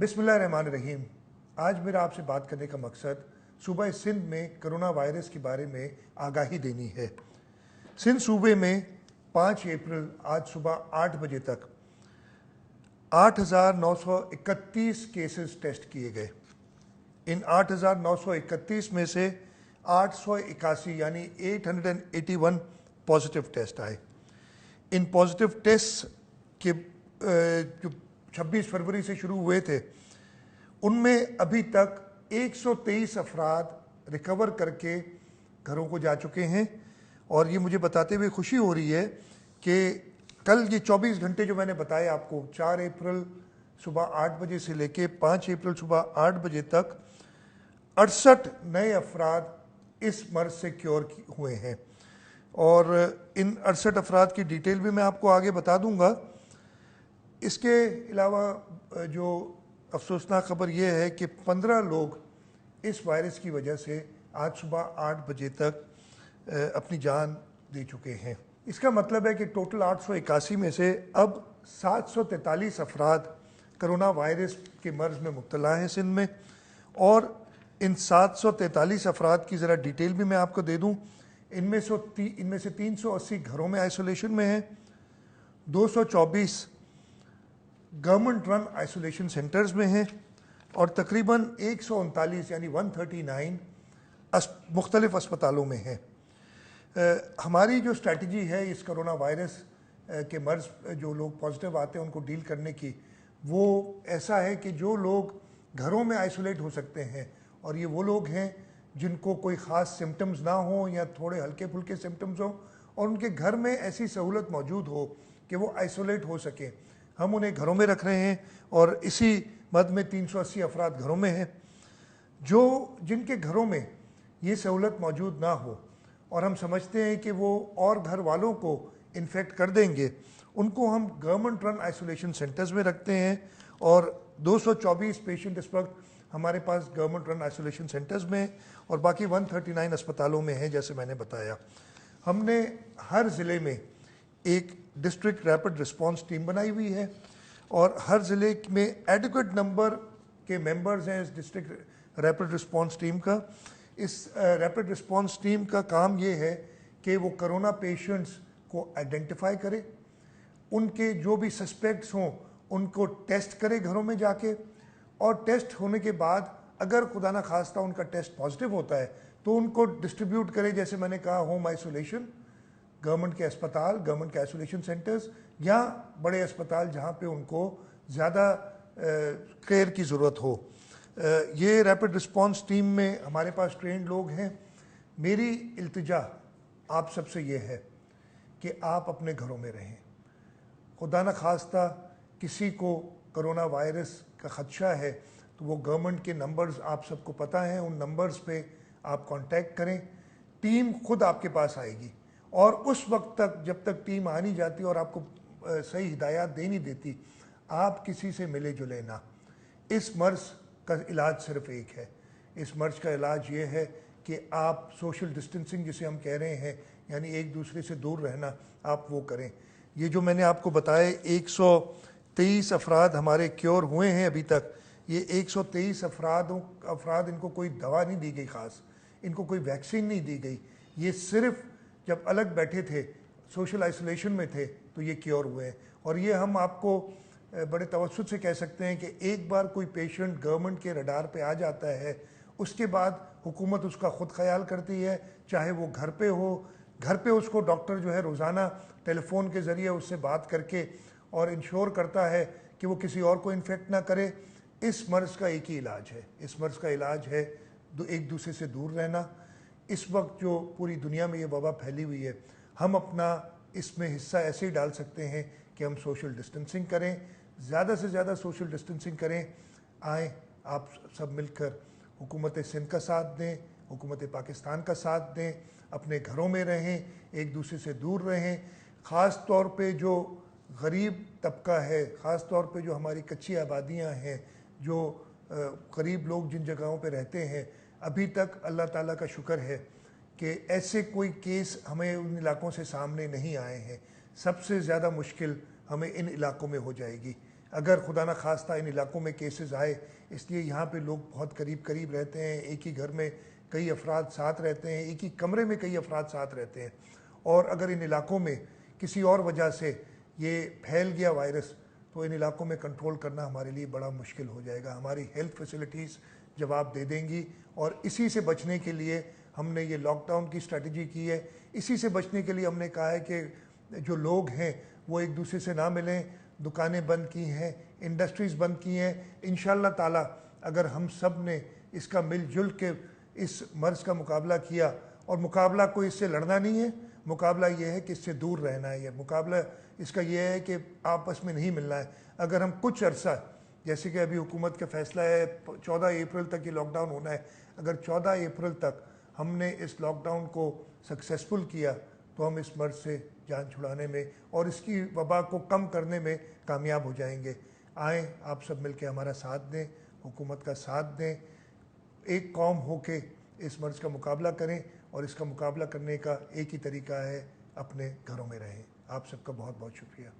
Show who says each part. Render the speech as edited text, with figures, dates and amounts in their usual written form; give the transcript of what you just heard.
Speaker 1: बिस्मिल्लाहिर्रहमानिर्रहीम। आज मेरा आपसे बात करने का मकसद सूबा सिंध में कोरोना वायरस के बारे में आगाही देनी है। सिंध सूबे में 5 अप्रैल आज सुबह 8 बजे तक 8,931 केसेस टेस्ट किए गए। इन 8,931 में से 881 यानी 881 पॉजिटिव टेस्ट आए। इन पॉजिटिव टेस्ट के जो 26 फरवरी से शुरू हुए थे उनमें अभी तक 123 अफराद रिकवर करके घरों को जा चुके हैं। और ये मुझे बताते हुए खुशी हो रही है कि कल ये 24 घंटे जो मैंने बताए आपको, 4 अप्रैल सुबह 8 बजे से लेके 5 अप्रैल सुबह 8 बजे तक 68 नए अफराद इस मर्ज से क्योर हुए हैं। और इन 68 अफराद की डिटेल भी मैं आपको आगे बता दूंगा। इसके अलावा जो अफसोसनाक खबर यह है कि 15 लोग इस वायरस की वजह से आज सुबह 8 बजे तक अपनी जान दे चुके हैं। इसका मतलब है कि टोटल 881 में से अब 743 अफराद कोरोना वायरस के मर्ज में मुब्तला हैं सिंध में। और इन 743 अफराद की ज़रा डिटेल भी मैं आपको दे दूँ। इनमें से 380 घरों में आइसोलेशन में हैं, 224 गवर्नमेंट रन आइसोलेशन सेंटर्स में हैं और तकरीबन 139 यानी 139 मुख्तलिफ अस्पतालों में हैं। हमारी जो स्ट्रैटेजी है इस कोरोना वायरस के मर्ज जो लोग पॉजिटिव आते हैं उनको डील करने की, वो ऐसा है कि जो लोग घरों में आइसोलेट हो सकते हैं और ये वो लोग हैं जिनको कोई ख़ास सिम्टम्स ना हो या थोड़े हल्के फुल्के सिम्टम्स हो और उनके घर में ऐसी सहूलत मौजूद हो कि वो आइसोलेट हो सकें, हम उन्हें घरों में रख रहे हैं। और इसी मद में 380 अफराद घरों में हैं। जिनके घरों में ये सहूलत मौजूद ना हो और हम समझते हैं कि वो और घर वालों को इन्फेक्ट कर देंगे, उनको हम गवर्नमेंट रन आइसोलेशन सेंटर्स में रखते हैं। और 224 पेशेंट इस वक्त हमारे पास गवर्नमेंट रन आइसोलेशन सेंटर्स में और बाकी 139 अस्पतालों में हैं। जैसे मैंने बताया, हमने हर ज़िले में एक डिस्ट्रिक्ट रैपिड रिस्पांस टीम बनाई हुई है और हर ज़िले में एडिक्वेट नंबर के मेंबर्स हैं इस डिस्ट्रिक्ट रैपिड रिस्पांस टीम का। इस रैपिड रिस्पांस टीम का काम ये है कि वो कोरोना पेशेंट्स को आइडेंटिफाई करे, उनके जो भी सस्पेक्ट्स हों उनको टेस्ट करे घरों में जाके, और टेस्ट होने के बाद अगर खुदा ना खास्ता उनका टेस्ट पॉजिटिव होता है तो उनको डिस्ट्रीब्यूट करे, जैसे मैंने कहा, होम आइसोलेशन, गवर्नमेंट के अस्पताल, गवर्नमेंट के आइसोलेशन सेंटर्स या बड़े अस्पताल जहाँ पे उनको ज़्यादा केयर की ज़रूरत हो। ये रैपिड रिस्पांस टीम में हमारे पास ट्रेंड लोग हैं। मेरी इल्तिजा आप सबसे ये है कि आप अपने घरों में रहें। खुदा न खास्ता किसी को कोरोना वायरस का ख़दशा है तो वो गवर्नमेंट के नंबर्स आप सबको पता है, उन नंबर्स पे आप कांटेक्ट करें, टीम खुद आपके पास आएगी। और उस वक्त तक जब तक टीम आ नहीं जाती और आपको सही हिदायत दे नहीं देती, आप किसी से मिले जुले ना। इस मर्ज़ का इलाज सिर्फ एक है। इस मर्ज़ का इलाज ये है कि आप सोशल डिस्टेंसिंग जिसे हम कह रहे हैं, यानी एक दूसरे से दूर रहना, आप वो करें। ये जो मैंने आपको बताए 123 अफराद हमारे क्योर हुए हैं अभी तक। ये 123 अफराद इनको कोई दवा नहीं दी गई ख़ास, इनको कोई वैक्सीन नहीं दी गई। ये सिर्फ जब अलग बैठे थे, सोशल आइसोलेशन में थे, तो ये क्योर हुए हैं। और ये हम आपको बड़े तवज्जुह से कह सकते हैं कि एक बार कोई पेशेंट गवर्नमेंट के रडार पे आ जाता है, उसके बाद हुकूमत उसका ख़ुद ख्याल करती है, चाहे वो घर पे हो। घर पे उसको डॉक्टर जो है रोज़ाना टेलीफोन के ज़रिए उससे बात करके और इंश्योर करता है कि वो किसी और को इन्फेक्ट ना करे। इस मर्ज़ का एक ही इलाज है, इस मर्ज़ का इलाज है एक दूसरे से दूर रहना। इस वक्त जो पूरी दुनिया में ये वबा फैली हुई है, हम अपना इसमें हिस्सा ऐसे ही डाल सकते हैं कि हम सोशल डिस्टेंसिंग करें, ज़्यादा से ज़्यादा सोशल डिस्टेंसिंग करें। आएँ आप सब मिलकर हुकूमत सिंध का साथ दें, हुकूमत पाकिस्तान का साथ दें, अपने घरों में रहें, एक दूसरे से दूर रहें। ख़ास तौर पे जो गरीब तबका है, ख़ास तौर पे जो हमारी कच्ची आबादियाँ हैं, जो गरीब लोग जिन जगहों पे रहते हैं, अभी तक अल्लाह ताला का शुक्र है कि ऐसे कोई केस हमें उन इलाकों से सामने नहीं आए हैं। सबसे ज़्यादा मुश्किल हमें इन इलाकों में हो जाएगी। अगर खुदा न खास्ता इन इलाकों में केसेस आए, इसलिए यहाँ पे लोग बहुत करीब करीब रहते हैं, एक ही घर में कई अफराद साथ रहते हैं, एक ही कमरे में कई अफराद साथ रहते हैं, और अगर इन इलाकों में किसी और वजह से ये फैल गया वायरस, तो इन इलाकों में कंट्रोल करना हमारे लिए बड़ा मुश्किल हो जाएगा। हमारी हेल्थ फैसिलिटीज़ जवाब दे देंगी, और इसी से बचने के लिए हमने ये लॉकडाउन की स्ट्रैटेजी की है। इसी से बचने के लिए हमने कहा है कि जो लोग हैं वो एक दूसरे से ना मिलें, दुकानें बंद की हैं, इंडस्ट्रीज़ बंद की हैं। इंशाअल्लाह ताला अगर हम सब ने इसका मिलजुल के इस मर्ज़ का मुकाबला किया, और मुकाबला कोई इससे लड़ना नहीं है, मुकाबला ये है कि इससे दूर रहना है। ये मुकाबला इसका ये है कि आपस में नहीं मिलना है। अगर हम कुछ अरसा, जैसे कि अभी हुकूमत का फैसला है 14 अप्रैल तक ये लॉकडाउन होना है, अगर 14 अप्रैल तक हमने इस लॉकडाउन को सक्सेसफुल किया तो हम इस मर्ज़ से जान छुड़ाने में और इसकी वबा को कम करने में कामयाब हो जाएंगे। आएँ आप सब मिलकर हमारा साथ दें, हुकूमत का साथ दें, एक कौम होके इस मर्ज़ का मुकाबला करें, और इसका मुकाबला करने का एक ही तरीका है, अपने घरों में रहें। आप सबका बहुत बहुत शुक्रिया।